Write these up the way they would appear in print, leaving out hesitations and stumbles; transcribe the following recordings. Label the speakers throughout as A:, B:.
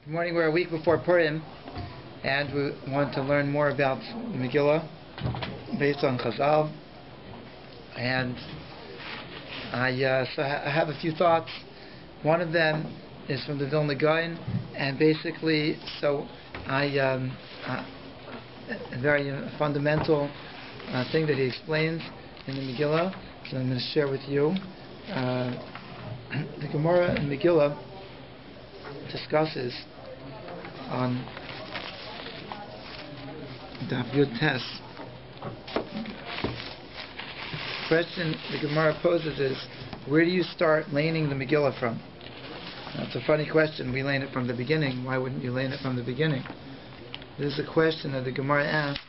A: Good morning. We're a week before Purim, and we want to learn more about the Megillah based on Chazal. And I have a few thoughts. One of them is from the Vilna Gaon, and basically, a very fundamental thing that he explains in the Megillah. So I'm going to share with you. The Gemara in Megillah discusses on Daf Yud Tes. The question the Gemara poses is, where do you start laning the Megillah from? That's a funny question. We lane it from the beginning. Why wouldn't you lane it from the beginning? This is a question that the Gemara asks.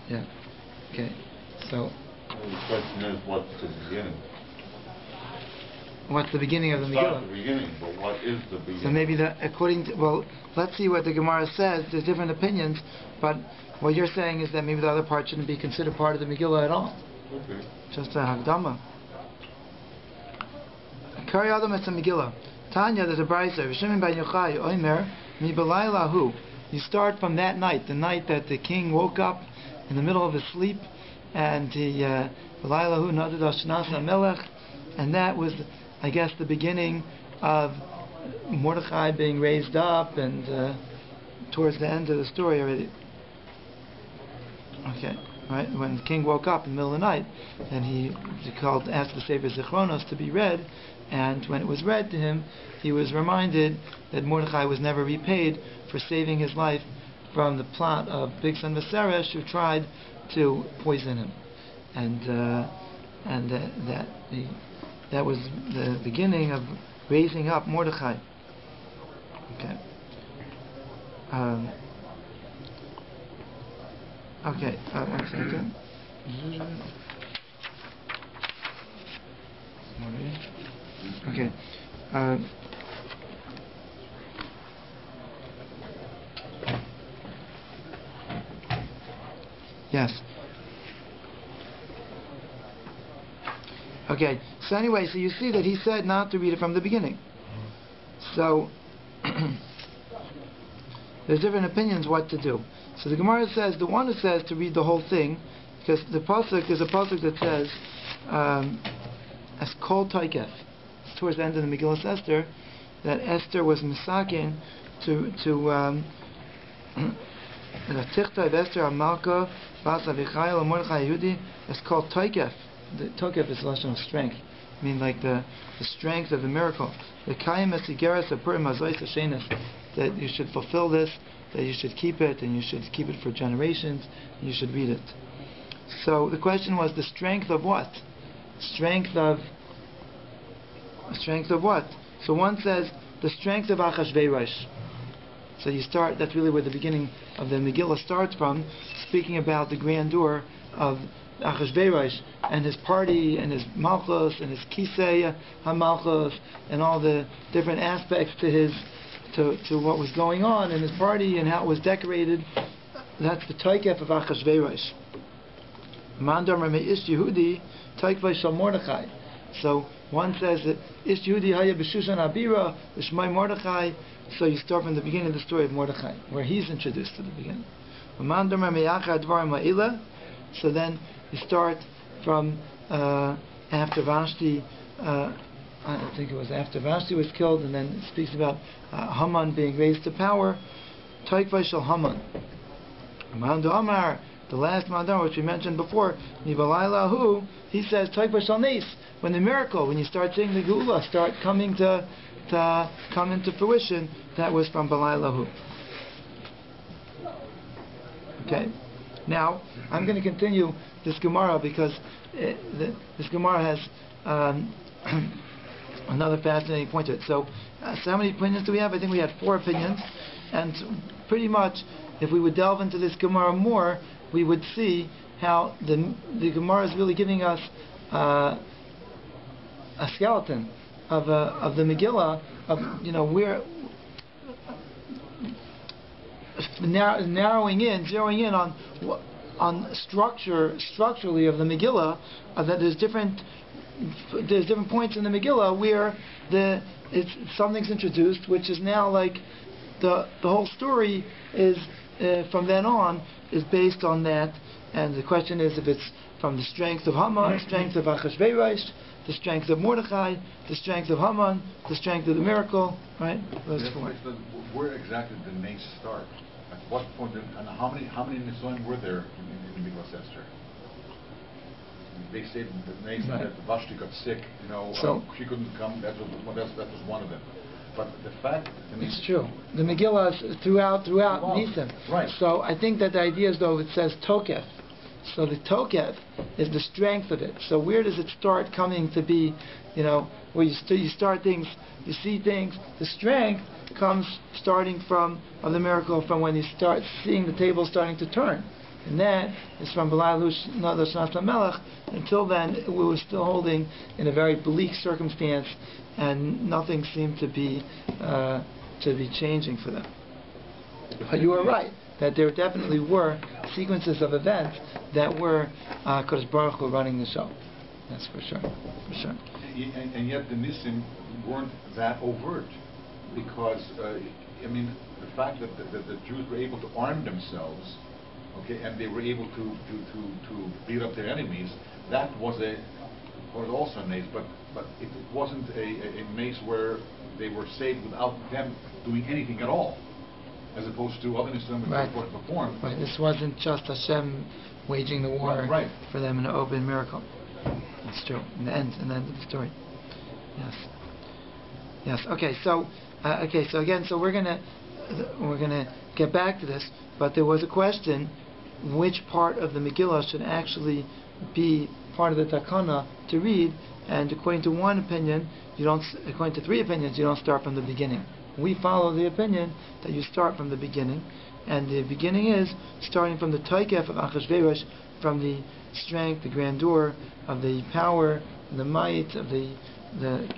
A: Yeah. Okay. So.
B: The question is, what's the beginning?
A: What's the beginning of the Megillah?
B: Not the beginning, but what is the beginning?
A: So maybe let's see what the Gemara says. There's different opinions, but what you're saying is that maybe the other part shouldn't be considered part of the Megillah at all.
B: Okay.
A: Just a Hagdama. Kari Adam et Megillah. Tanya, there's a brayso. V'shemin ben Yochai oimer mi b'layla hu. You start from that night, the night that the king woke up in the middle of his sleep, and he b'layla hu nadad ashnas hamelech, and that was, I guess, the beginning of Mordechai being raised up, and towards the end of the story already. Okay, right? When the king woke up in the middle of the night, and he asked the Sefer Zichronos to be read, and when it was read to him, he was reminded that Mordechai was never repaid for saving his life from the plot of Big Son Viseresh, who tried to poison him, and that was the beginning of raising up Mordechai. Okay. One second. Okay. Yes. Okay. So anyway, so you see that he said not to read it from the beginning. So there's different opinions what to do. So the Gemara says, the one who says to read the whole thing, because there's a pasuk that says, as kol toikef, towards the end of the Megillah Esther, that Esther was misakin to tichtav Esther Amalka Bas Avichayil Mordechai Yehudi as called toikef. The toikef is lashon of strength. I mean, like the strength of the miracle. The kayim esigeres of Purim hazois hashenis, that you should fulfill this, that you should keep it, and you should keep it for generations, and you should read it. So the question was, the strength of what? Strength of what? So one says the strength of Achashverosh. So you start. That's really where the beginning of the Megillah starts from, speaking about the grandeur of Achashverosh and his party and his malchus and his kisei hamalchus and all the different aspects to what was going on in his party and how it was decorated. That's the toikef of Achashverosh. Mandar me ish Yehudi toikef shel Mordechai. So one says that ish Yehudi haya b'shushan abira b'shmai Mordechai. So you start from the beginning of the story of Mordechai, where he's introduced to the beginning. So then you start from after Vashti. I think it was after Vashti was killed, and then it speaks about Haman being raised to power. Taikvai shel Haman. Mandu Amar, the last Mandar, which we mentioned before, Nibalayla Hu, he says Taikvai shel Nes. When the miracle, when you start seeing the Geula start coming to come into fruition, that was from Balayla Hu. Okay. Now I'm going to continue this Gemara because this Gemara has another fascinating point to it. So how many opinions do we have? I think we had 4 opinions, and pretty much if we would delve into this Gemara more, we would see how the Gemara is really giving us a skeleton of the Megillah, of where zeroing in on structurally of the Megillah, that there's different points in the Megillah where something's introduced, which is now like the whole story is from then on is based on that. And the question is if it's from the strength of Haman, strength of Achashverosh, the strength of Mordechai, the strength of Haman, the strength of the miracle, right? Those four.
C: Where exactly did the names start? At what point and how many Nisoim were there in Megillah Esther? They said the names that Vashti got sick, so she couldn't come. That was one of them. But the fact,
A: it's true. The Megillah is throughout Nisim.
C: Right.
A: So I think that the idea is though it says Tokef. So the Tokef is the strength of it. So where does it start coming to be? Where you start things, you see things. The strength comes starting from of the miracle from when you start seeing the table starting to turn, and that is from Belalush Nadosh Melech. Until then, we were still holding in a very bleak circumstance, and nothing seemed to be changing for them. But you were right that there definitely were sequences of events that were Kodesh Baruch Hu running the show. That's for sure.
C: And yet the Nisim weren't that overt, because the fact that the Jews were able to arm themselves, and they were able to beat up their enemies, that was also a maze, but it wasn't a maze where they were saved without them doing anything at all, as opposed to other Nisim that were performed.
A: Right. This wasn't just Hashem waging the war for them in an open miracle. That's true. In the end of the story. Yes. Okay. So we're gonna get back to this, but there was a question: which part of the Megillah should actually be part of the Takana to read? And according to one opinion, according to three opinions, you don't start from the beginning. We follow the opinion that you start from the beginning, and the beginning is starting from the Taikef of Achashverosh, from the strength, the grandeur of the power, the might of the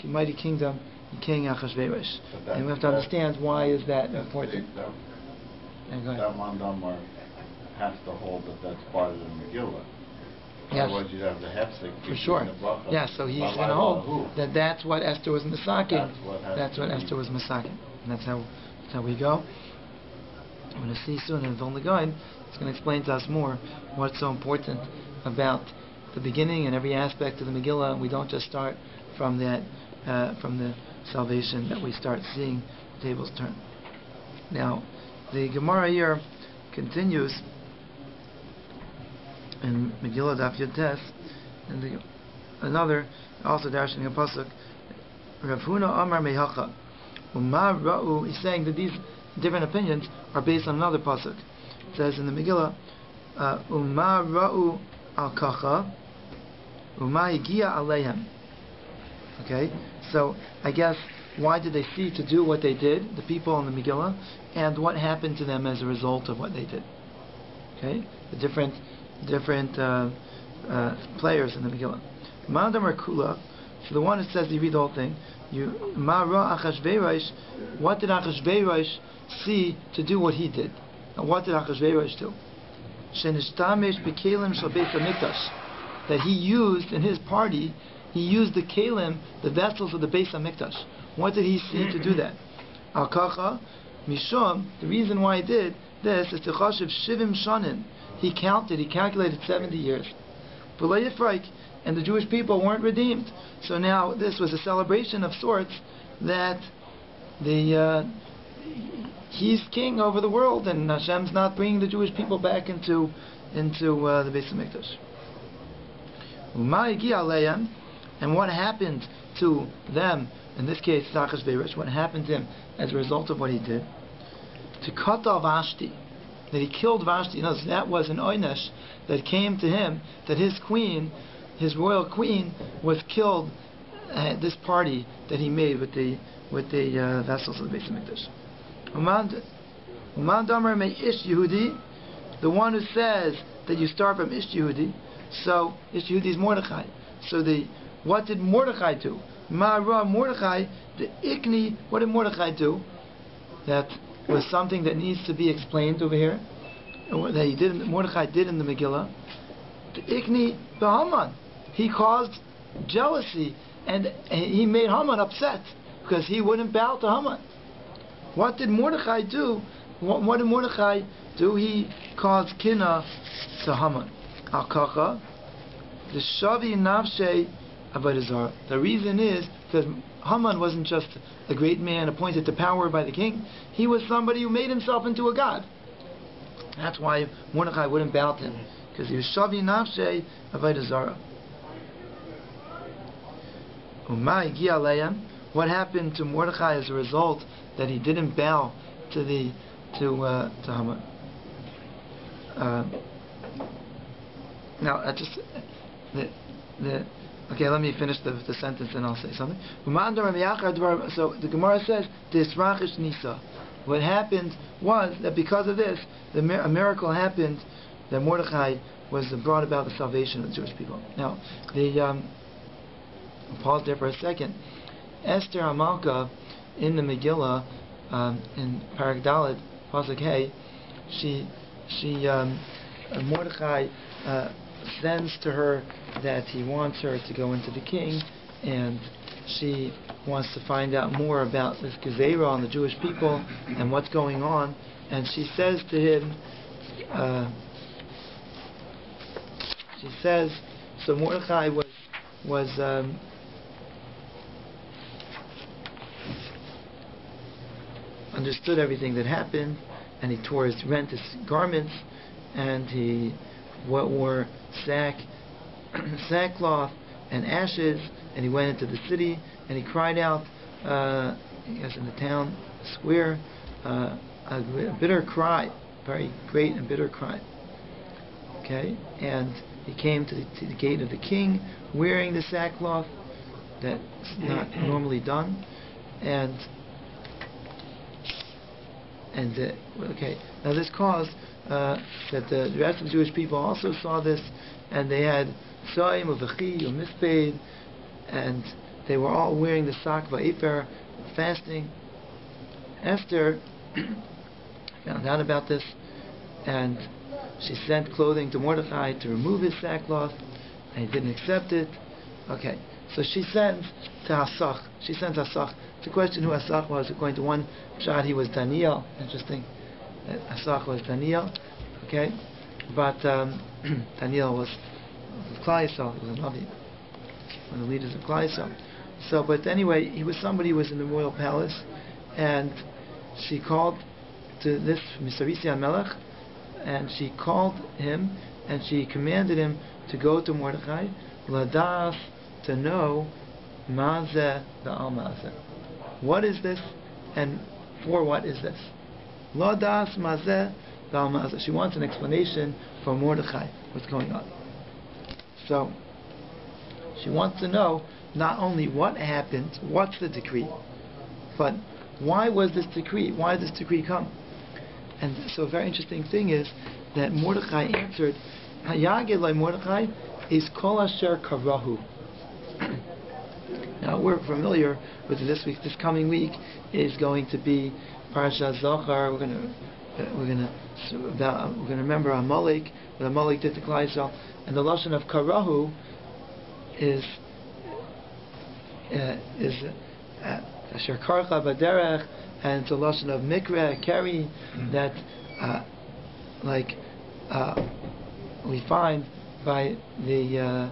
A: mighty kingdom, King Achashverosh. And we have to understand why is that important.
B: That Mandamar has to hold that's part of the Megillah.
A: Yes.
B: Otherwise you'd have the Hefsek.
A: For sure. Yes, so he's going to hold that's what Esther was masaking. That's what Esther was masaking. And that's how we go. I'm going to see soon in Vilna Gaon, it's going to explain to us more what's so important about the beginning and every aspect of the Megillah, and we don't just start from that, from the salvation that we start seeing the tables turn. Now, the Gemara here continues in Megillah Daf Yud Tes, and another also darshaning a pasuk. Rav Huna Amar Mehacha, Umar Ra'u. He's saying that these different opinions are based on another pasuk. It says in the Megillah, Umar Ra'u Al Kacha, Umar Higia Aleihem. Okay, so I guess why did they see to do what they did, the people in the Megillah, and what happened to them as a result of what they did? Okay, the different players in the Megillah. Ma'adam Kula. So the one that says you read the whole thing. Ma'ra Achashverosh. What did Achashverosh see to do what he did? And what did Achashverosh do? Shenishtamesh b'kelim shel Beis Hamikdash. That he used in his party. He used the kelim, the vessels of the Beis Hamikdash. What did he see to do that? Al kacha mishum. The reason why he did this is to chashiv shivim shanin. He calculated 70 years. And the Jewish people weren't redeemed. So now this was a celebration of sorts that he's king over the world, and Hashem's not bringing the Jewish people back into the Beis Hamikdash. And what happened to them, in this case Achashverosh, what happened to him as a result of what he did? To cut off Vashti, that he killed Vashti. That was an oynesh that came to him, that his queen, his royal queen, was killed at this party that he made with the vessels of the Beis Hamikdash. Uman Damar me Ish Yehudi, the one who says that you start from Ish Yehudi. So Ish Yehudi is Mordechai. So what did Mordechai do? Ma'ara Mordechai, the Ikni. What did Mordechai do? That was something that needs to be explained over here, that Mordechai did in the Megillah. Ikni b'Haman, he caused jealousy, and he made Haman upset because he wouldn't bow to Haman. What did Mordechai do? What did Mordechai do? He caused kina to Haman. Al-Kacha, the Shavi Nafshe Avodah Zarah. The reason is because Haman wasn't just a great man appointed to power by the king. He was somebody who made himself into a god. That's why Mordechai wouldn't bow to him, because he was Shavi Nafshe Avodah Zarah. Umay Gi Aleim. What happened to Mordechai as a result that he didn't bow to Haman? Now, okay, let me finish the sentence and I'll say something. So the Gemara says, "This Rachish Nisa." What happened was that because of this, a miracle happened, that Mordechai was brought about the salvation of the Jewish people. Now, I'll pause there for a second. Esther Hamalka in the Megillah, in Parak Daled, Pasuk Hey, Mordechai sends to her that he wants her to go into the king, and she wants to find out more about this Gezerah on the Jewish people and what's going on. And she says to him, so Mordechai was understood everything that happened, and he rent his garments, and he wore sackcloth and ashes, and he went into the city, and he cried out, I guess in the town square, a bitter cry, very great and bitter cry. Okay, and he came to the gate of the king wearing the sackcloth. That's not normally done, okay. Now this caused that the rest of the Jewish people also saw this, and they had Soim Uvechi Umispaid, and they were all wearing the sak va'efer, fasting. Esther found out about this, and she sent clothing to Mordechai to remove his sackcloth, and he didn't accept it. Okay, so she sent to Hasach. It's a question who Hasach was. According to one shot, he was Daniel. Interesting that Hasach was Daniel. Okay, but Daniel was Klal Yisrael. He was a Rabbi, one of the leaders of Klal Yisrael. So, but anyway, he was somebody who was in the royal palace, and she called to this Misarisi HaMelech, and she called him, and she commanded him to go to Mordechai, Ladas, to know Mazeh the Al-Mazeh. What is this, and for what is this? Ladas Mazeh the Al-Mazeh. She wants an explanation for Mordechai, what's going on. So, she wants to know not only what happened, what's the decree, but why was this decree? Why did this decree come? And so a very interesting thing is that Mordechai answered, Hayagid like Mordechai is Kol Asher Karahu. Now we're familiar with this week. This coming week is going to be Parashat Zohar. We're going to remember Amalek, what Amalek did to Klal Yisrael, and the lashon of Karahu is Asher Karcha Baderech, and it's a lashon of Mikra, carry, that we find by the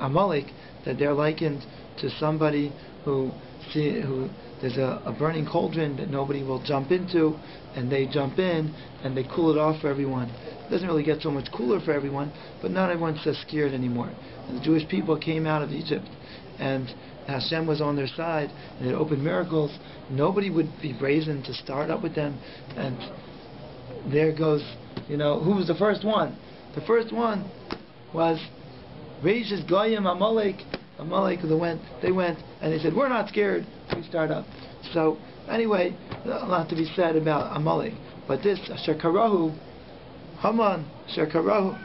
A: Amalek, that they're likened to somebody who there's a burning cauldron that nobody will jump into, and they jump in and they cool it off for everyone. It doesn't really get so much cooler for everyone, but not everyone's so scared anymore. And the Jewish people came out of Egypt, and Hashem was on their side, and it opened miracles. Nobody would be brazen to start up with them. And there goes, who was the first one? The first one was Reishis Goyim Amalek. Amalek, they went, and they said, we're not scared, we start up. So, anyway, a lot to be said about Amalek. But this, Asher Karahu, Haman, Asher Karahu.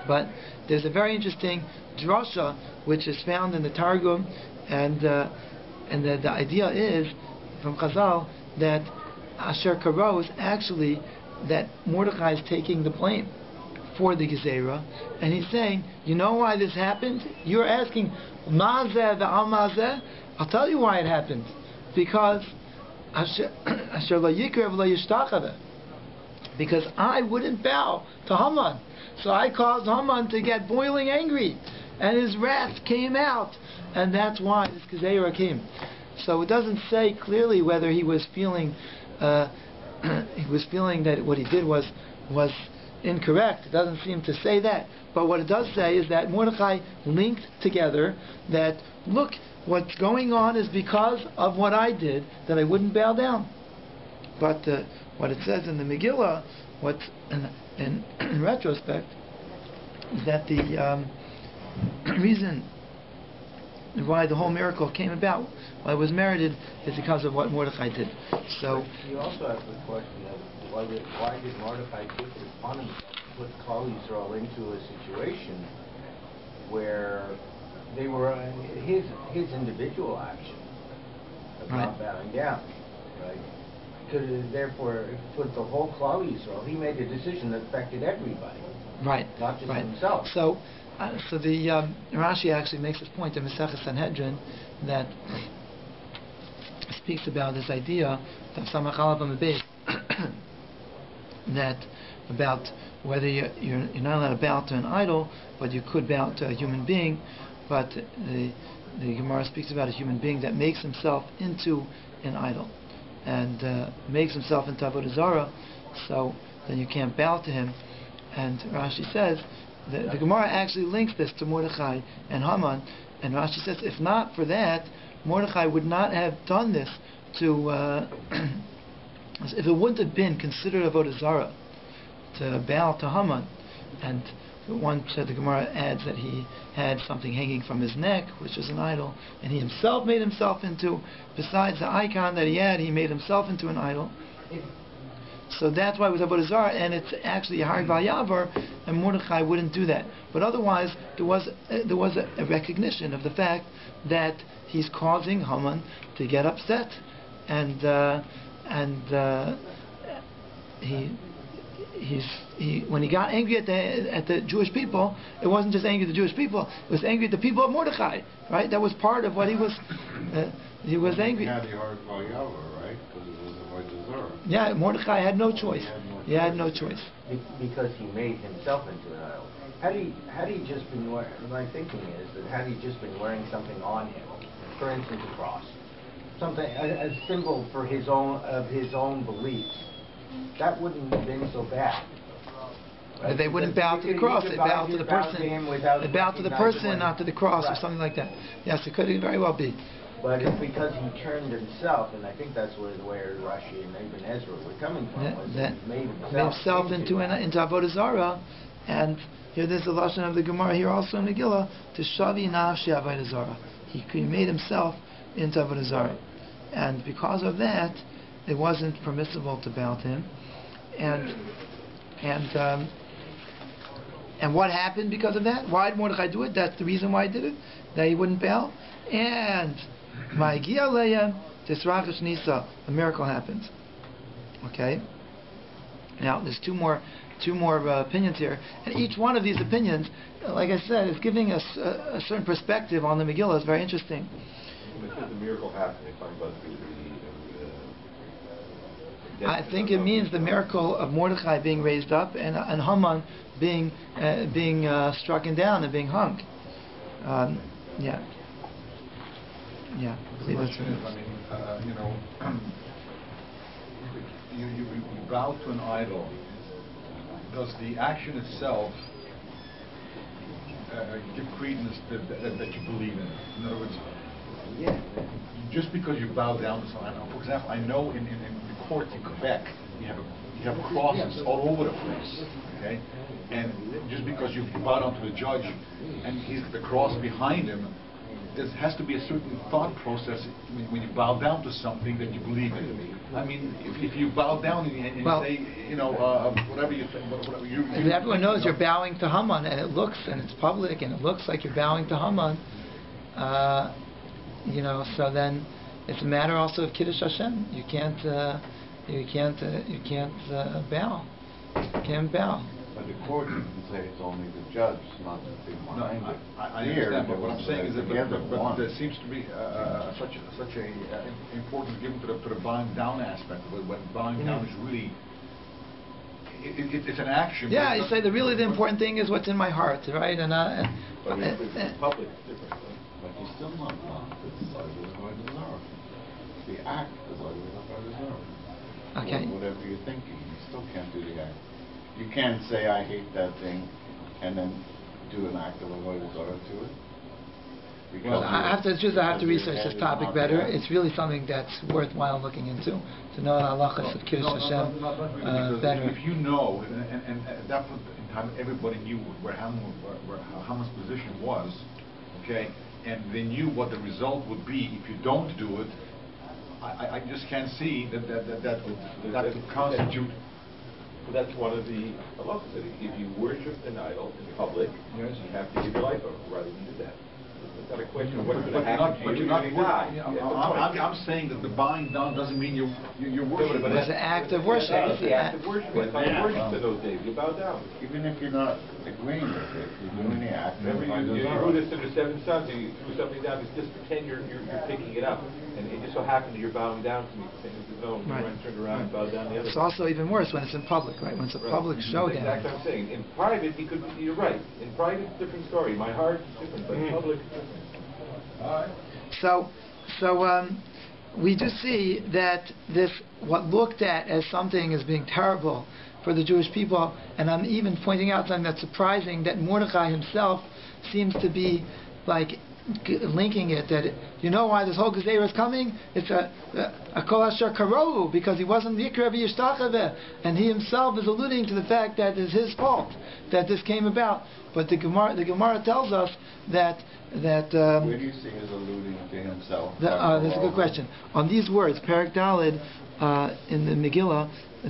A: But there's a very interesting drasha which is found in the Targum, and the idea is from Chazal that Asher Karo is actually that Mordechai is taking the blame for the Gezerah, and he's saying, you know why this happened? You're asking, Mazeh v'al Mazeh? I'll tell you why it happened. Because Asher lo yikrev lo yishtachave. Because I wouldn't bow to Haman. So I caused Haman to get boiling angry, and his wrath came out, and that's why this Gezerah came. So it doesn't say clearly whether he was feeling that what he did was incorrect. It doesn't seem to say that. But what it does say is that Mordechai linked together that, look, what's going on is because of what I did, that I wouldn't bow down. But what it says in the Megillah, what's in retrospect, is that the reason why the whole miracle came about, why it was merited, is because of what Mordechai did. So
D: you also have the question of why did Mordechai take it upon himself to put Klal Yisrael into a situation where they were his individual action of not bowing down, right? Could therefore put the whole Klal Yisrael. He made a decision that affected everybody,
A: right?
D: Not just himself.
A: So the Rashi actually makes this point in Masechet Sanhedrin that speaks about this idea that about whether you're not allowed to bow to an idol, but you could bow to a human being. But the Gemara speaks about a human being that makes himself into an idol and makes himself into Avodah Zarah, so then you can't bow to him. And Rashi says the Gemara actually links this to Mordechai and Haman, and Rashi says if not for that, Mordechai would not have done this to if it wouldn't have been considered Avodah Zarah to bow to Haman. And one said, the Gemara adds that he had something hanging from his neck, which is an idol, and he himself made himself into, besides the icon that he had, he made himself into an idol. So that's why it was Avodah Zarah, and it's actually Har Yavar, and Mordechai wouldn't do that. But otherwise, there was a recognition of the fact that he's causing Haman to get upset, and when he got angry at the Jewish people, it wasn't just angry at the Jewish people; it was angry at the people of Mordechai. Right? That was part of what he was. He was angry.
B: He had the Har Yavar, right? Because it was Avodah Zarah.
A: Yeah, Mordechai had no choice. He had no choice.
D: Because he made himself into an idol. Had he just been wearing? My thinking is that had he just been wearing something on him, for instance, a cross, something a symbol for his own beliefs, that wouldn't have been so bad. Right?
A: They wouldn't bow to the cross. They bow to the person. They bow to the person, not to the cross, or something like that. Yes, it could very well be.
D: But it's because he turned himself, and I think that's where Rashi and Ibn Ezra were coming from.
A: That made himself into Avodah Zarah, and here there's the lashon of the Gemara here also in Megillah to shavi nafshi Avodah Zarah. He made himself into Avodah Zarah, and because of that, it wasn't permissible to bow to him. And what happened because of that? Why did Mordechai do it? That's the reason why he did it, that he wouldn't bow. And Megilla leya tisrachash nisa, a miracle happens. Okay. Now there's two more opinions here, and each one of these opinions, like I said, is giving us a certain perspective on the Megillah. It's very interesting.
E: When it says the miracle happened, they talk about
A: I think it means the miracle of Mordechai being raised up and Haman being struck down and being hung. Yeah. I believe that's right.
C: You bow to an idol. Does the action itself give credence that you believe in? In other words, just because you bow down to something. For example, I know in courts in Quebec, you have crosses all over the place. Okay, and just because you bow down to the judge and he's got the cross behind him, there has to be a certain thought process when you bow down to something that you believe in. I mean, if you bow down and you say, whatever you think, whatever you.
A: Everyone knows you're bowing to Haman, and it's public, and it looks like you're bowing to Haman. So then it's a matter also of Kiddush Hashem. You can't bow. You can't bow.
B: But the court can say it's only the judge, not the thing
C: No,
B: behind it.
C: I understand, but what I'm saying is that but there
B: one.
C: seems to be such a importance given to the bowing down aspect of it, when bowing down is really it's an action.
A: Yeah, you say the important thing is what's in my heart, right?
B: But if it's public, it's different. But you're still not bound to decide what the deserve. The act is what the deserve.
A: Okay.
B: Whatever you're thinking, you still can't do the act. You can't say I hate that thing and then do an act of avoidance to it.
A: Well, I have to research this topic better. It's really something that's worthwhile looking into, to know the halachas of Kiddush Hashem better.
C: If you know, and at that point in time, everybody knew where Haman's position was, okay, and they knew what the result would be if you don't do it. I just can't see that would constitute.
E: But that's one of the halachas. If you worship an idol in public,
C: yes,
E: you have to give your life over rather than do that. It's not a question of what's going to
C: But
E: happen to you.
C: you're not
E: You're going to die.
C: I'm saying that the bowing down doesn't mean you're worshiping.
A: But it's an act of worship.
E: It's the act of worship. It's how you worship in those days. You bow down.
B: Even if you're not agreeing with it, you're doing the act.
E: Remember, you do this to the 7 sons, and you threw something down, just pretend you're picking it up. And it just so happens that you're bowing down to me, saying this is no,
A: Right.
E: you turn around and bow down the other.
A: It's also even worse when it's in public, right? When it's a public showdown.
E: That's exactly what I'm saying. In private, you're right. In private, it's a different story. My heart is different, but in public, it's different.
A: So we do see that this, what looked at as something as being terrible for the Jewish people, and I'm even pointing out something that's surprising, that Mordechai himself seems to be like linking it, that you know why this whole Gezerah is coming? It's a kol asher karohu, because he wasn't yikra v'yishtacheveh, and he himself is alluding to the fact that it's his fault that this came about. But the Gemara tells us that
B: Where do you see his alluding to himself?
A: That's a good question. On these words, Perek Daled in the Megilla,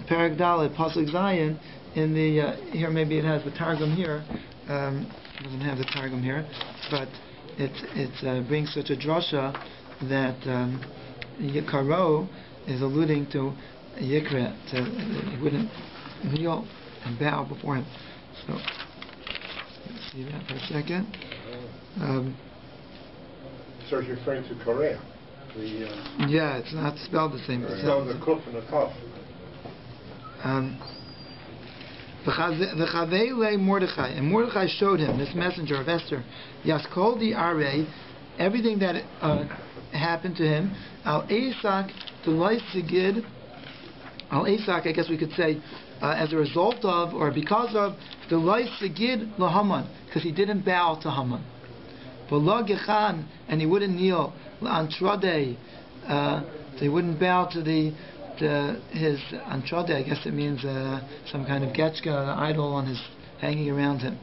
A: Perek Daled Pasuk Zayin, in the here maybe it has the Targum here. It doesn't have the Targum here, but it brings such a drasha that Yikaro is alluding to Yikra, he wouldn't kneel and bow before him. So let's see that for a second.
F: So it's referring to Korea.
A: Yeah, it's not spelled the same.
F: It's spelled the kuf and the kaf.
A: V'chavei Mordechai, and Mordechai showed him, this messenger of Esther, Yaskol di Arei, everything that happened to him, Al Eisak to Lois Sigid, Al Eisak, I guess we could say, as a result of, or because of, the Lois Sigid LaHaman, because he didn't bow to Haman. V'lo Gechan, and he wouldn't kneel, L'Antrode, so he wouldn't bow to his Antrode, I guess it means some kind of getchka, an idol on his, hanging around him.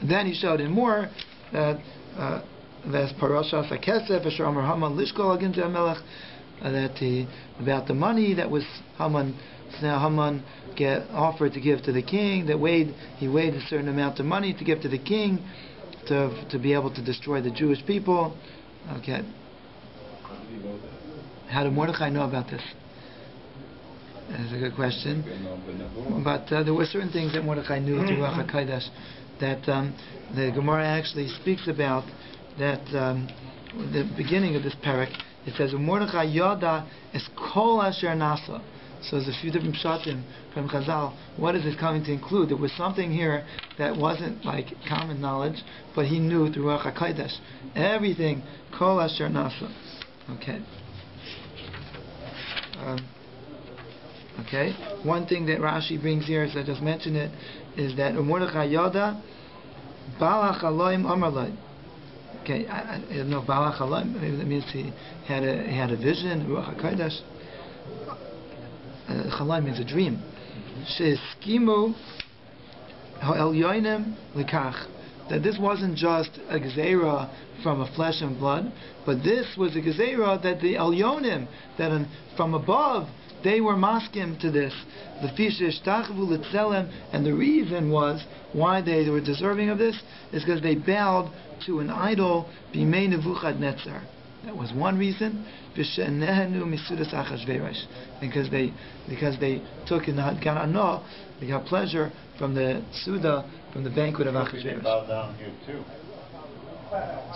A: Then he showed him more, that Parashas HaKesef, Asher Amar Haman Lishkol Agin Melech, that about the money that was Haman offered to give to the king, he weighed a certain amount of money to give to the king to be able to destroy the Jewish people. Okay. How did Mordechai know about this? That's a good question. But there were certain things that Mordechai knew through Ruach HaKodesh that the Gemara actually speaks about, that the beginning of this parak, it says, Mordechai Yoda es kol asher nasa. So there's a few different pshatim from Chazal. What is it coming to include? There was something here that wasn't like common knowledge, but he knew through Ruach HaKodesh. Everything, kol asher nasa. Okay. Okay. One thing that Rashi brings here, as I just mentioned it, is that Mordechai Yoda Balach Aloim Amarloi. Okay, I don't know Balach Aloim. Maybe that means he had a vision. Ruach HaKodesh. Chalaim means a dream. Sheskimu Ha'elyonim Likach. That this wasn't just a gezerah from a flesh and blood, but this was a gezerah that the Elyonim, that from above, they were maskim to this. The fishish tachvu litzelem, and the reason was why they were deserving of this is because they bowed to an idol, bimei Nebuchadnezzar. That was one reason. V'shenehenu misudas Achashverosh, because they took in Ganano, they got pleasure from the Suda, from the banquet of Achashverosh.
B: Bow down here too.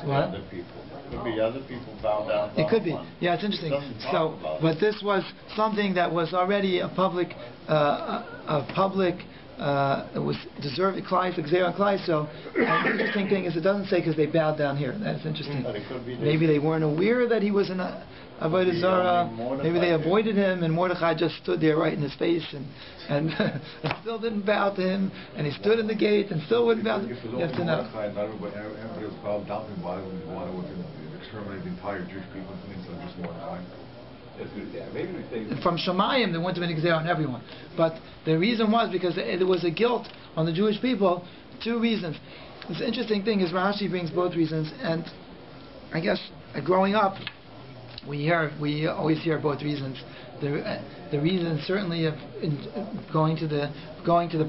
A: What?
B: Other people. Could be other people bow down.
A: It could be.
B: One.
A: Yeah, it's interesting.
B: It doesn't talk
A: So,
B: about
A: but
B: it.
A: this was something that was already a public, it was deserved. Klai, Xera Klai. So, the interesting thing is, it doesn't say because they bowed down here. That's interesting.
B: But it could be
A: Maybe they weren't aware that he was an Avodah Zarah. Maybe they avoided him, and Mordechai just stood there right in his face, and still didn't bow to him, and he stood in the gate and still wouldn't bow. You have to know.
C: Not everybody was bowed down to him, why would want to exterminate the entire Jewish people instead of just Mordechai?
E: Yeah, maybe we say
A: From Shemayim, there wouldn't have been Xer on everyone. But the reason was because there was a guilt on the Jewish people. Two reasons. The interesting thing is Rashi brings both reasons, and I guess growing up, we always hear both reasons. The reason certainly of going to the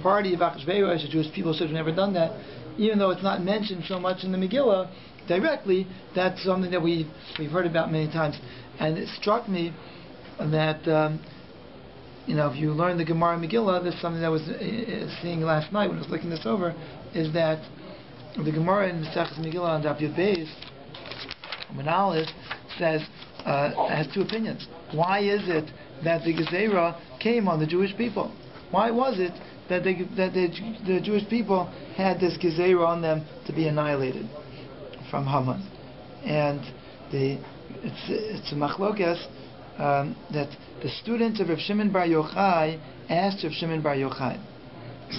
A: party of Achashverosh, the Jewish people should have never done that, even though it's not mentioned so much in the Megillah directly. That's something that we've heard about many times. And it struck me that if you learn the Gemara Megillah, there's something that I was seeing last night when I was looking this over, is that the Gemara in Masechus Megillah on Daf Yud Beis, Menalith, says has two opinions. Why is it that the Gezerah came on the Jewish people? Why was it that the Jewish people had this Gezerah on them to be annihilated from Haman? And it's a machlokas that the students of Rav Shimon Bar Yochai asked Rav Shimon Bar Yochai.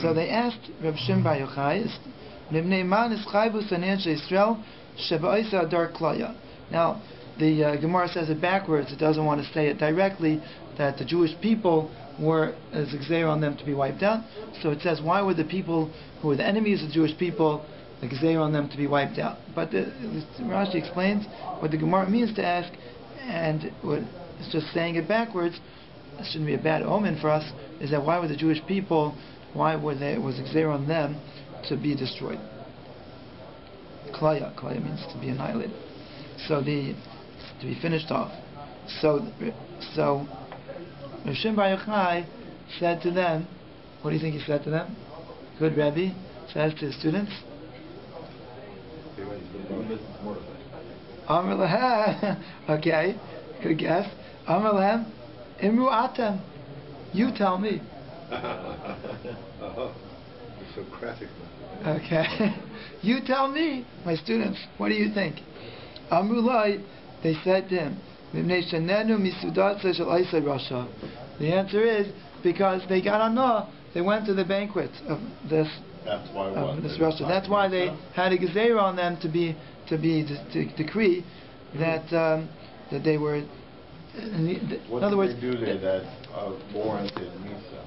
A: So they asked Rav Shimon Bar Yochai, now the Gemara says it backwards. It doesn't want to say it directly, that the Jewish people were as Xer on them to be wiped out. So it says, why were the people who were the enemies of the Jewish people Xer on them to be wiped out? But Rashi explains what the Gemara means to ask, and it's just saying it backwards. It shouldn't be a bad omen for us. Is that why were the Jewish people? Why was Xer on them to be destroyed? Klaya means to be annihilated. So to be finished off. So Rav Shimon Bar Yochai said to them, what do you think he said to them? Good Rabbi says to his students, Amar Lahem, okay, good guess. Amar Lahem, Imru Atem, you tell me.
F: Socratic.
A: Okay, you tell me, my students, what do you think? Amru Lai, they said to him, the answer is because they got on they went to the banquet of this Russia. That's why they had a gezerah on them to decree that they were. In other words,
B: what did they do there that warranted Misa?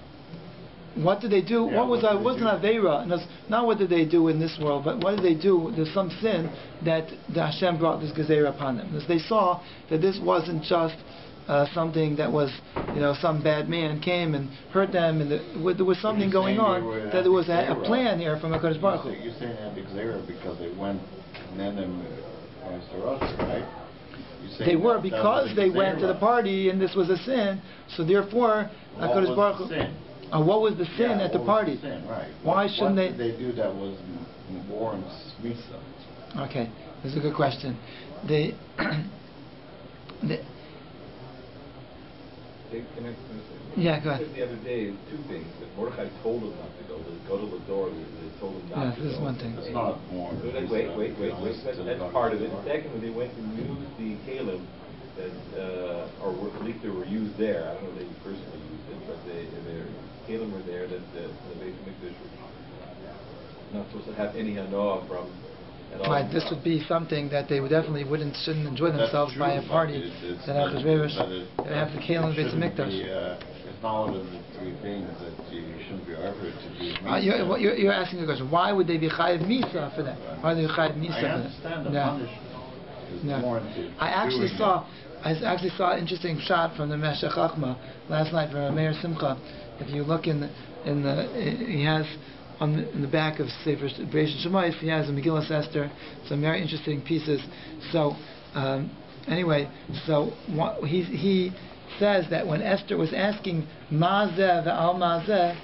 A: What did they do?
B: Yeah,
A: wasn't Aveira? Not what did they do in this world, but what did they do? There's some sin that the Hashem brought this gezerah upon them. Because they saw that this wasn't just something that was, some bad man came and hurt them, and there was something going on, that there was a plan here from HaKadosh Baruch Hu.
B: You're saying they had gezerah because they went and then right?
A: They were, because they went to the party and this was a sin, so therefore HaKadosh Baruch Hu. What was the sin at the party?
B: Sin, right.
A: Why shouldn't
B: what did they do that was warrants Misa?
A: Okay, this is a good question. Yeah, go ahead.
E: The other day, two things. That Mordechai told him not to go to the door. They told him not to go.
A: This is one thing.
B: It's not more.
E: Wait. That's part of it. Secondly, they went and used the kalim that, or at least they were used there. I don't know if they personally used it, but their kalim were there that the Beis Mikdash was not supposed to have any hanoah from.
A: Right, this would be something that they shouldn't enjoy themselves by a party. That Achashverosh have the kalim Beis Mikdash.
B: It's not one of the three things that you shouldn't be offered to do.
A: You're asking the question. Why would they be chayiv misa for that? Why would they be chayiv misa for that?
B: I understand the punishment is warranted.
A: I actually saw an interesting shot from the Meshech Chochmah last night from Meir Simcha. If you look he has in the back of Sefer Bereishis Shemais, he has a Megillah Esther, some very interesting pieces. So Anyway, so he says that when Esther was asking Mazeh ve'al Mazeh,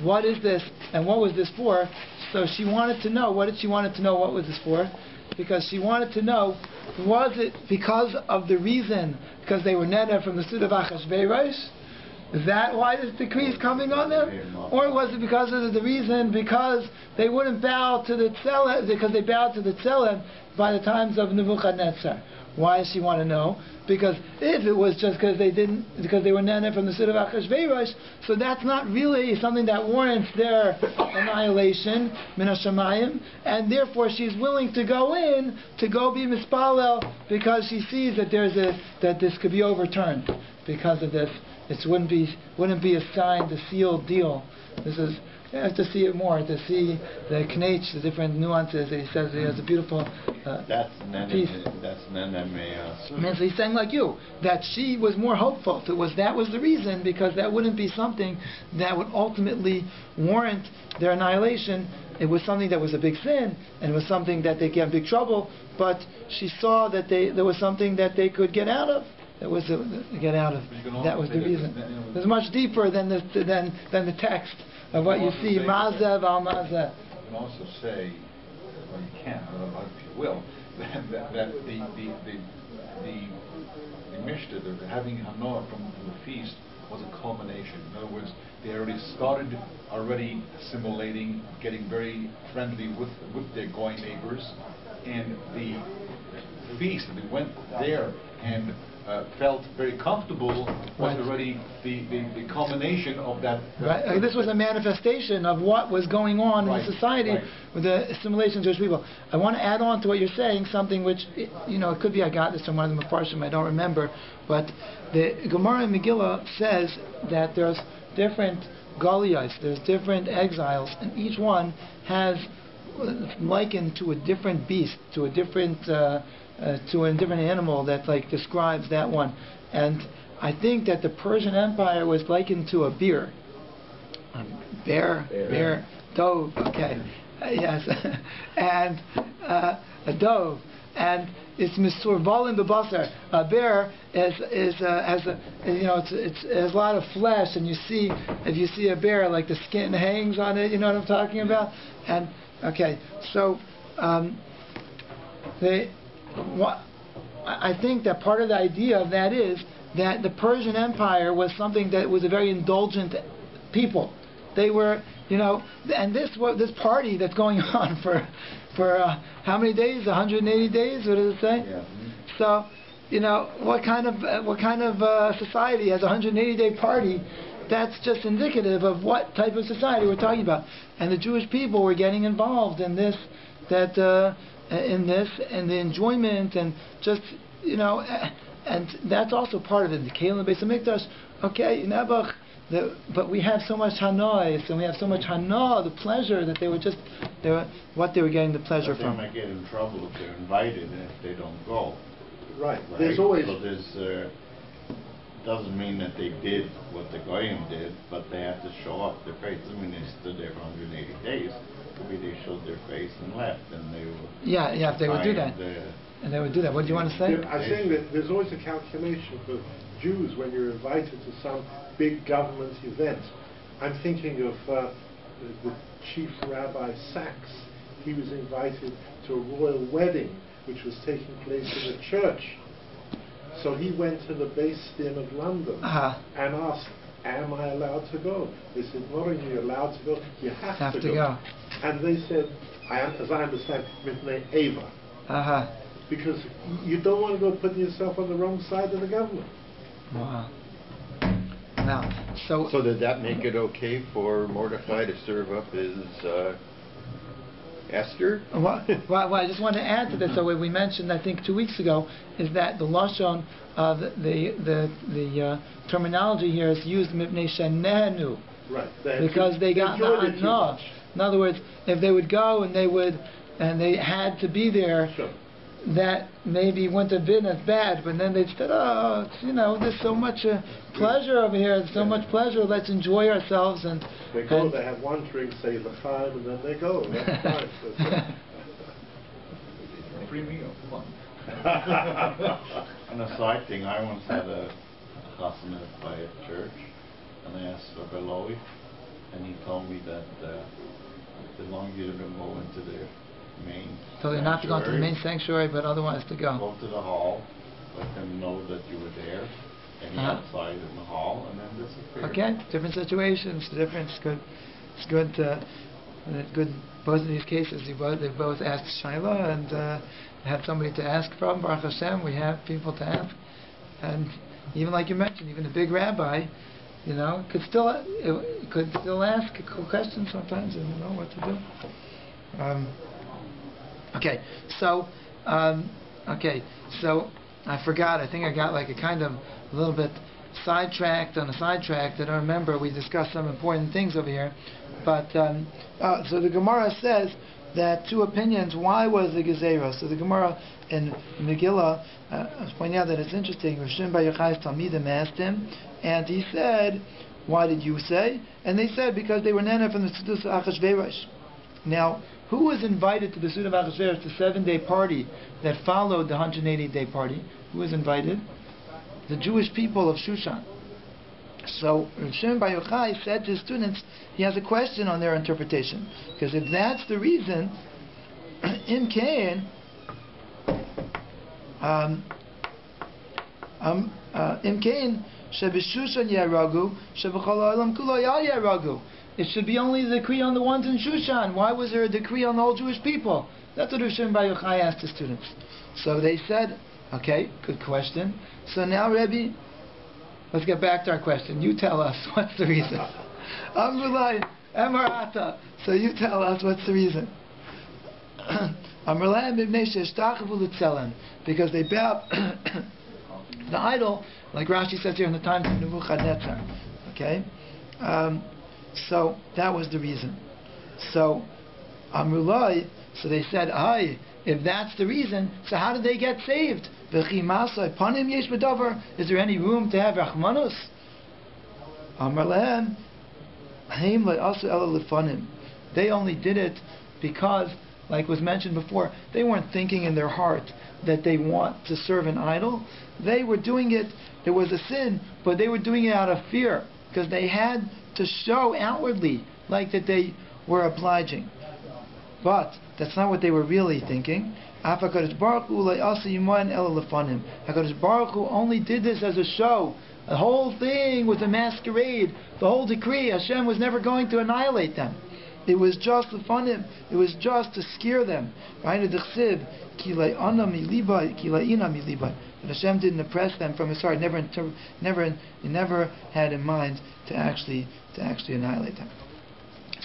A: what is this and what was this for? So she wanted to know. What did she want to know? What was this for? Because she wanted to know, was it because of the reason, because they were neder from the suit of Achashverosh? Is that why this decree is coming on them? Or was it because of the reason, because they wouldn't bow to the Tzelem, because they bowed to the Tzelem by the times of Nebuchadnezzar? Why does she want to know? Because if it was just because they were nana from the suit of Achashverosh, so that's not really something that warrants their annihilation, min hashamayim, and therefore she's willing to go be mispalel, because she sees that that this could be overturned because of this. It wouldn't be a signed, a sealed deal. You have to see it more, to see the knetch, the different nuances. He says he has a beautiful piece. So he's saying like you, that she was more hopeful. That was the reason, because that wouldn't be something that would ultimately warrant their annihilation. It was something that was a big sin, and it was something that they get in big trouble, but she saw that there was something that they could get out of. That was get out of. That was the reason. It's much deeper than the text of what you see. Mazev al Mazev.
C: You can also say, or you can, I don't know if you will, that the Mishnah, the having Hanoah from the feast, was a culmination. In other words, they already started assimilating, getting very friendly with their Goy neighbors, and the feast, they went there and felt very comfortable, was already the culmination of that.
A: Right. This was a manifestation of what was going on in society with the assimilation of Jewish people. I want to add on to what you're saying, something which, it could be I got this from one of the Mefarshim, I don't remember, but the Gemara in Megilla says that there's different Galiyos, there's different exiles, and each one has likened to a different beast, to a different animal that describes that one. And I think that the Persian Empire was likened to a bear. Bear, dove, okay. Yes. And a dove. And it's misurvalim b'basar. A bear has a lot of flesh, and if you see a bear, like the skin hangs on it, you know what I'm talking about? And okay, so I think that part of the idea of that is that the Persian Empire was something that was a very indulgent people. They were, and this party that's going on for how many days? 180 days? What does it say?
B: Yeah.
A: So, what kind of society has a 180-day party? That's just indicative of what type of society we're talking about. And the Jewish people were getting involved in this, and the enjoyment, and just, and that's also part of it. The Kalim Beis HaMikdash, okay, Nebuch, but we have so much Hanois, and we have so much Hana, the pleasure that what they were getting the pleasure
B: but
A: from.
B: They might get in trouble if they're invited and if they don't go.
F: Right. There's always.
B: So doesn't mean that they did what the Goyim did, but they had to show up their face. I mean, they stood there for 180 days. Maybe they showed their face and left, and they were.
A: Yeah, if they would do that. And they would do that. What do you want to say?
F: I'm saying that there's always a calculation for Jews when you're invited to some big government event. I'm thinking of the chief Rabbi Sachs. He was invited to a royal wedding which was taking place in a church. So he went to the Oberstien of London and asked, am I allowed to go? They said, not only are you allowed to go, you have to go. And they said, as I understand, mitnei Eva. Because you don't want to go putting yourself on the wrong side of the government.
A: Wow. Now, so
G: did that make it okay for Mordecai to serve up his Esther?
A: Well, I just want to add to this. So what we mentioned, I think 2 weeks ago, is that the lashon of the terminology here is used mipnei shenenu.
F: Right.
A: Because they got the hana. In other words, if they would go and they had to be there, that maybe wouldn't have been as bad. But then they said, there's so much pleasure over here. There's so much pleasure. Let's enjoy ourselves. And
F: they go. They have one drink, say l'chaim, and then they go. That's fine.
C: Free meal, come on.
B: And a side thing, I once had a chasana by a church, and I asked Rabbi Lowy, and he told me that the longer you don't go into the main
A: So they're not to go into the main sanctuary, but otherwise to go.
B: Go to the hall, let them know that you were there, and you're outside in the hall, and then disappear.
A: Okay, different situations, different. It's good. Good. Both of these cases, they both asked Shaila and had somebody to ask from. Baruch Hashem, we have people to ask, and even like you mentioned, even a big rabbi, could still ask questions sometimes and know what to do. Okay, so I forgot. I think I got like a kind of a little bit sidetracked on a sidetrack. I don't remember. We discussed some important things over here, but so the Gemara says that two opinions. Why was the Gezerah? So the Gemara in Megilla I was pointing out that it's interesting. Rav Shimon Bar Yochai's Talmidim asked him, and he said, "Why did you say?" And they said because they were nana from the Sudas of Achashverosh. Now, who was invited to the Suda of Achashverosh, the 7-day party that followed the 180-day party? Who was invited? The Jewish people of Shushan. So Rav Shimon Bar Yochai said to his students, he has a question on their interpretation. Because if that's the reason, in Cain, Shebishushan Yaragu, Shebachal Olam Kulo Yaragu. It should be only the decree on the ones in Shushan. Why was there a decree on the whole Jewish people? That's what Rav Shimon Bar Yochai asked the students. So they said, okay, good question. So now, Rebbe, let's get back to our question. You tell us, what's the reason? Amrulai, Emarata. So you tell us, what's the reason? Because they bowed the idol, like Rashi says here in the times of Nebuchadnezzar. Okay? So that was the reason. So Amrulai, so they said, if that's the reason, so how did they get saved? Is there any room to have Rachmanus? They only did it because, like was mentioned before, they weren't thinking in their heart that they want to serve an idol. They were doing it, there was a sin, but they were doing it out of fear, because they had to show outwardly like that they were obliging. But that's not what they were really thinking. HaKadosh Baruch Hu only did this as a show. The whole thing was a masquerade. The whole decree, Hashem was never going to annihilate them. It was just to fun him. It was just to scare them. Right? That Hashem didn't oppress them from his heart. Never had in mind to actually annihilate them.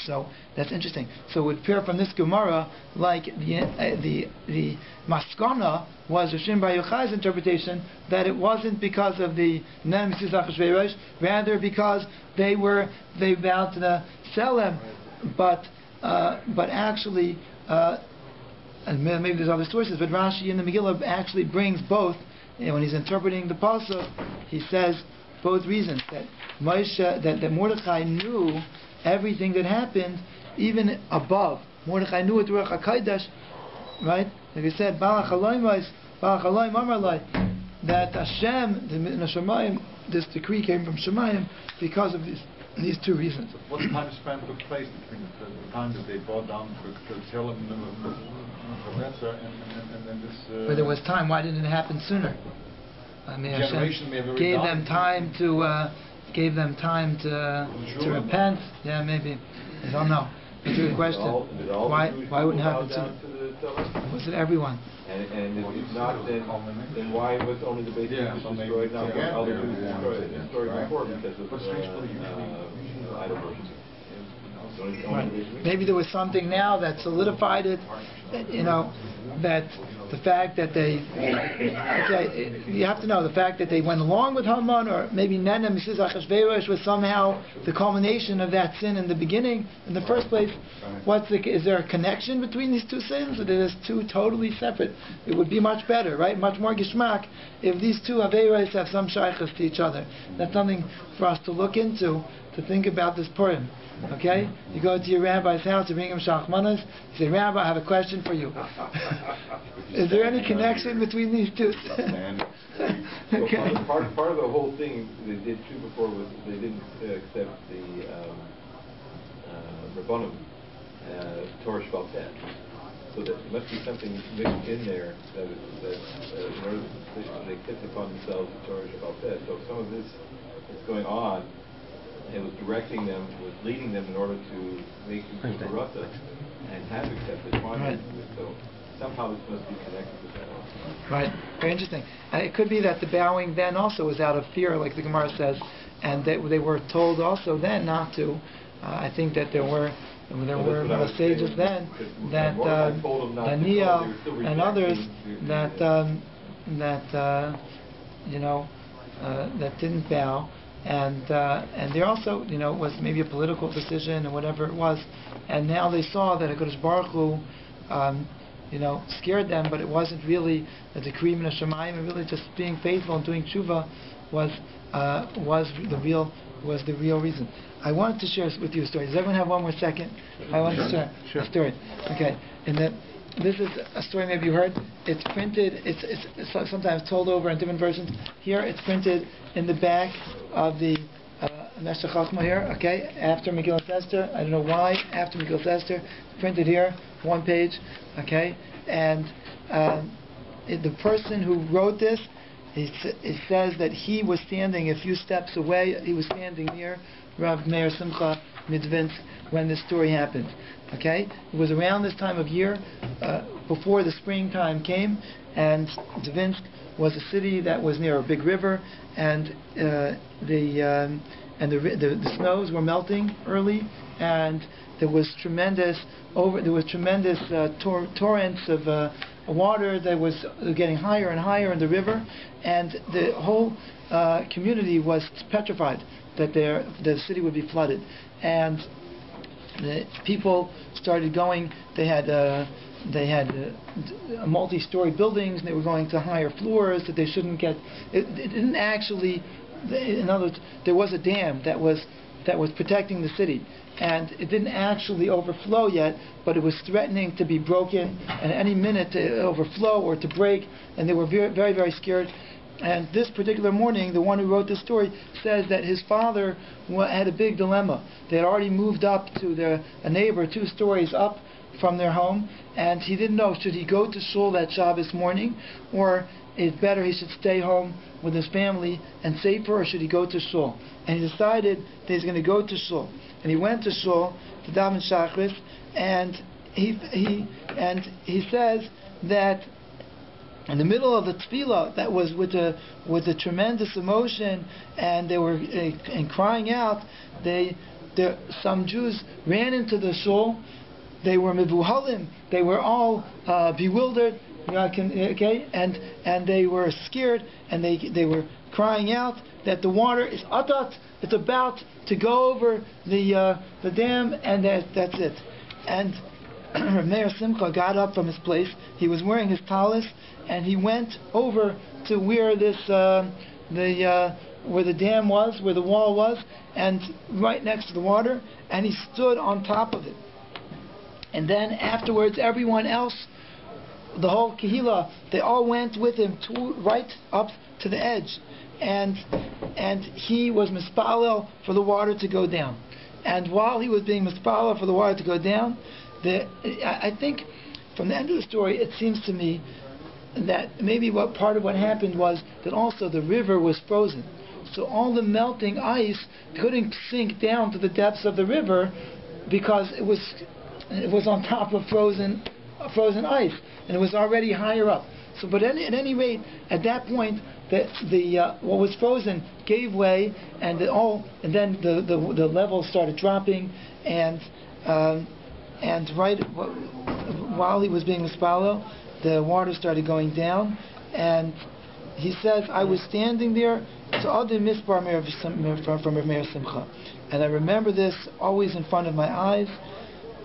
A: So that's interesting. So it would appear from this Gemara like the Maskana was Rav Shimon Bar Yochai's interpretation that it wasn't because of the Nem Sizach Shveirosh, rather because they vowed to sell them, but actually, and maybe there's other sources, but Rashi in the Megillah actually brings both. And when he's interpreting the pasuk, he says both reasons that that Mordechai knew everything that happened, even above. Mordechai knew it Ruach HaKodesh, right? Like I said, Balach Aloim Amarlai, that Hashem, the Shemayim, this decree came from Shemayim because of these two reasons.
C: What time span took place between the time that they brought down to tell him and this?
A: But there was time. Why didn't it happen sooner? I mean, Hashem gave them time to repent. Yeah, maybe. I don't know. It's a good question. Why wouldn't it happen sooner? Was it everyone?
E: And if not, then why was only the base destroyed now? All the Jews destroyed before because of idol worship.
A: Right. Maybe there was something now that solidified it. That the fact that you have to know the fact that they went along with Haman, or maybe Nana Mrs. Achashverosh was somehow the culmination of that sin in the beginning, in the first place. Is there a connection between these two sins, or are they two totally separate? It would be much better, right? Much more geschmack if these two Averos have some shaykhs to each other. That's something for us to look into, to think about this Purim. Okay? You go to your rabbi's house, you bring him shachmanas, you say, Rabbi, I have a question for you. Is there any connection between these two? Okay.
E: Well, part of the whole thing they did too before was they didn't accept the Rabbanim Torah Shval Peh. So that there must be something mixed in there that in order they accept upon themselves the Torah Shval Peh. So some of this is going on. It was directing them, was leading them in order to make them Barata and have accepted finally. So somehow this must be connected with that also.
A: Right. Very interesting. It could be that the bowing then also was out of fear, like the Gemara says, and that they were told also then not to. I think that there were sages then that Daniel and others that didn't bow, and there also was maybe a political decision or whatever it was, and now they saw that HaKadosh Baruch Hu scared them, but it wasn't really a decree min Hashamayim, and really just being faithful and doing tshuva was the real reason. I wanted to share with you a story. Does everyone have one more second? I want to share a story. Okay, this is a story maybe you heard. It's printed. It's sometimes told over in different versions. Here it's printed in the back of the Meshech Chochmah here. Okay, after Megillah Esther. I don't know why after Megillah Esther. It's printed here, one page. Okay, and the person who wrote this, it says that he was standing a few steps away. He was standing near Rav Meir Simcha Midvinsk when this story happened. Okay, it was around this time of year, before the springtime came, and Dvinsk was a city that was near a big river, and the snows were melting early, and there was tremendous torrents of water that was getting higher and higher in the river, and the whole community was petrified that the city would be flooded, and the people started going. They had multi-story buildings, and they were going to higher floors that they shouldn't get. It didn't actually. In other words, there was a dam that was protecting the city, and it didn't actually overflow yet, but it was threatening to be broken, and any minute to overflow or to break, and they were very, very, very scared. And this particular morning, the one who wrote this story says that his father had a big dilemma. They had already moved up to a neighbor 2 stories up from their home, and he didn't know, should he go to shul that Shabbos morning, or it's better he should stay home with his family and safer, or should he go to shul? And he decided that he's going to go to shul. And he went to shul to daven Shachris, and he says that in the middle of the tefillah, that was with a tremendous emotion, and they were and crying out. Some Jews ran into the shul. They were mevuhalim. They were all bewildered. Okay, and they were scared, and they were crying out that the water is atat. It's about to go over the dam, and that's it. And Meir Simcha got up from his place. He was wearing his talis, and he went over to where where the dam was, where the wall was, and right next to the water, and he stood on top of it. And then afterwards, everyone else, the whole Kehillah, they all went with him right up to the edge, and he was mispalel for the water to go down. And while he was being mispalel for the water to go down, I think from the end of the story, it seems to me that maybe part of what happened was that also the river was frozen. So all the melting ice couldn't sink down to the depths of the river because it was on top of frozen ice, and it was already higher up. So, but at any rate, at that point, what was frozen gave way, and then the level started dropping, and right while he was being mispalel, the water started going down, and he says, I was standing there from Meir Simcha, and I remember this always in front of my eyes,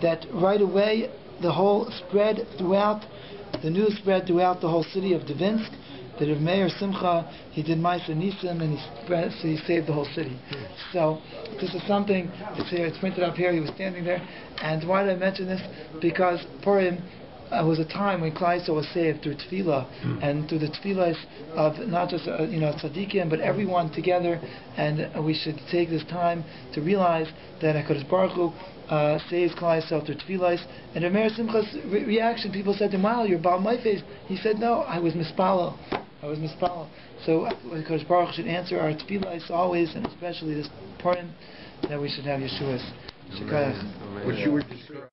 A: that right away the news spread throughout the whole city of Dvinsk, that Rav Meir Simcha, he did Ma'aseh Nisim, and he saved the whole city. So this is something, it's printed up here, he was standing there. And why did I mention this? Because Purim was a time when Klal Yisrael was saved through tefillah, and through the tefillahs of not just tzaddikim, but everyone together. And we should take this time to realize that HaKadosh Baruch Hu saves Klal Yisrael through tefillahs. And Rav Meir Simcha's reaction, people said to him, "Wow, you're Baal Ma'ifes." He said, "No, I was mispalel. So HaKadosh Baruch Hu should answer our tefillahs always, and especially this Purim, that we should have Yeshua's. Shekayach.
G: What you were describing.